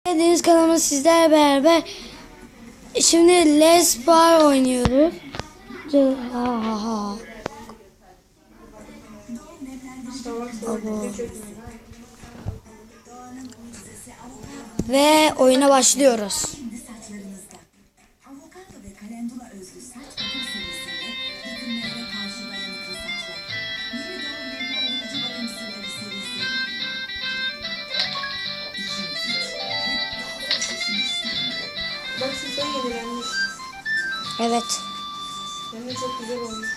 Deniz kanalı sizlerle beraber şimdi Les Bar oynuyoruz. Ve oyuna başlıyoruz. Bak sifon yenilenmiş. Evet. Hem de çok güzel olmuş.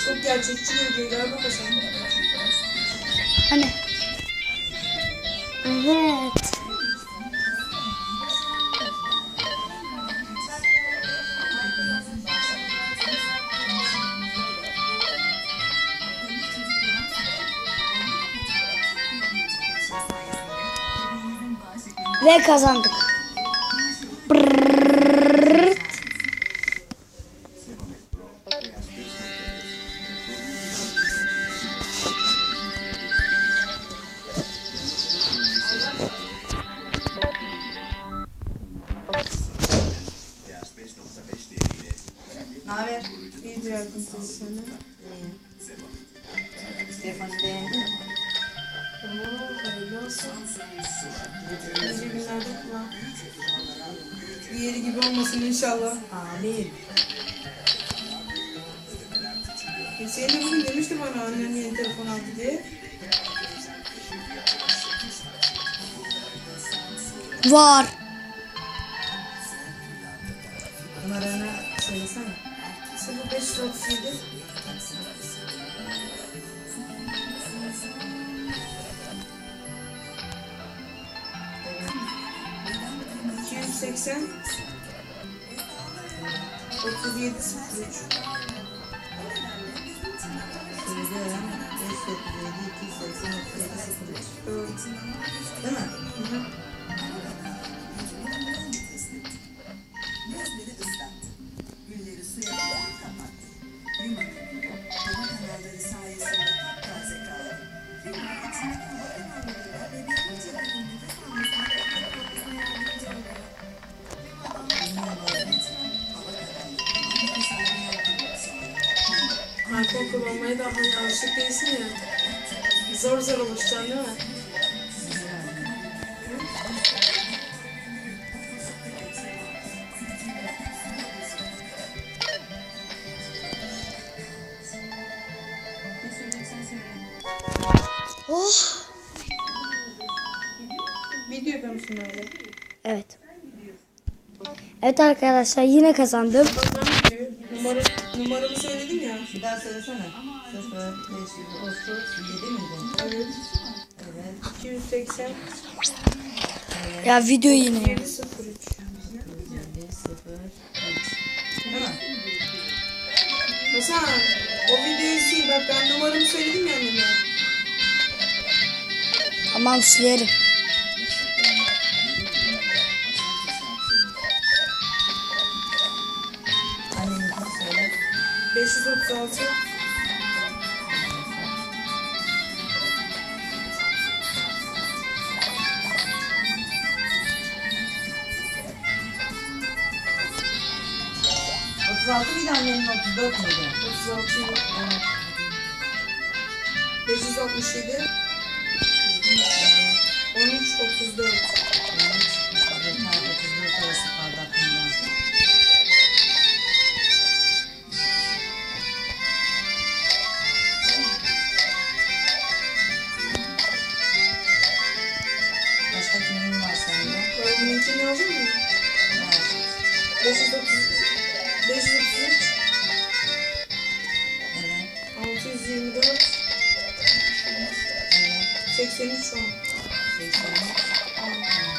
Çok gerçekçi görünüyor. Gel bakalım sen. Hani? Evet. Ve kazandık. Brrrr. Ne haber? İyidir yakın pozisyonu. Stefan'ı beğendin mi? Tamam, hayırlı olsun. Nice günlerde kullan. Diğeri gibi olmasın inşallah. Amin. Hüseyin de bugün demişti bana annem yeni telefon aldı diye. Var. Numaranı söylesene. 0537 280 3703. Söylüyorum. 537 280 37 Evet. Değil mi? Hı hı. iPhone kullanmaya da hani alışık değilsin ya. Zor zor alışacaksın değil mi? Oh. Videoda mısın öyle? Evet. Evet arkadaşlar yine kazandım. Bak ben videoyu. Numaramı söyledim ya. Bir daha söylesene. 0537 miydi? Evet. Evet. 280 Ya video yine. 703. 103. Değil mi? Hasan o videoyu sil. Bak ben numaramı söyledim ya anneme. Tamam silerim. Anneninkini söyle. 536 36 bir de annenin 34 muydu? 36 Evet. 567 13 34. Evet. 34 arası kaldı aklımdan. 533, Evet. 624, Evet. 83 şu an. 83.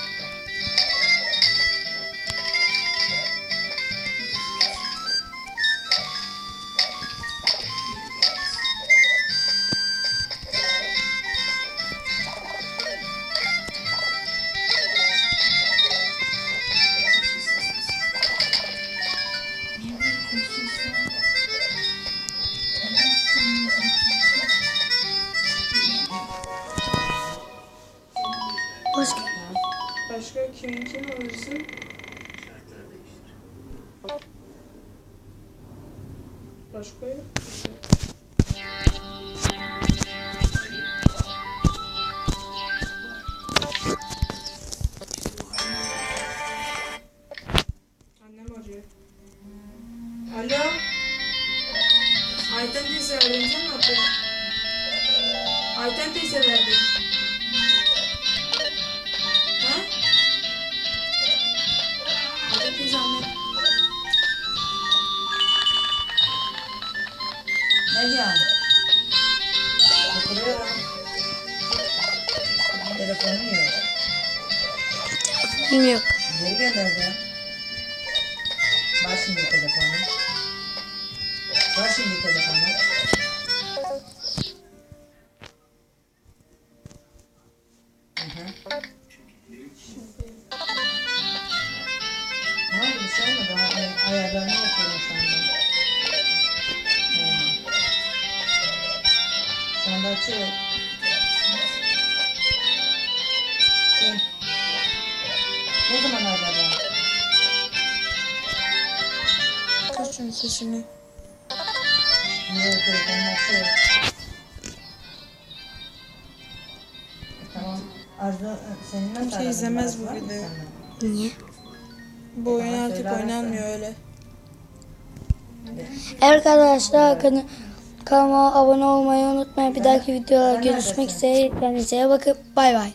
Başka. Başka kimin alırsın? Başka yok. Annem arıyor. Alo. Ayten teyze arayınca ne yapıyor? Ayten teyze verdi. Ha? Ayten teyze anne. Ne diyorsun? Oturuyorum. Telefonum yok. Yok. Geri gönderdim. Var şimdi telefonu. Var şimdi telefonu. Hı hı. Ne oldu? Bir şey olmadı. Ayarlarını yapıyorum şu anda. Şu anda açıyor. Kim? Ne zaman acaba? Kaçın sesini. Niye telefonunu açıyor? Tamam. Arzu senin nasıl Kimse izlemez bu var mı videoyu. sende? Niye? Bu oyun Tamam, artık söyle arasana. oynanmıyor öyle. Arkadaşlar kanalıma abone olmayı unutmayın. Bir dahaki videolarda görüşmek üzere. Kendinize iyi bakın. Bay bay.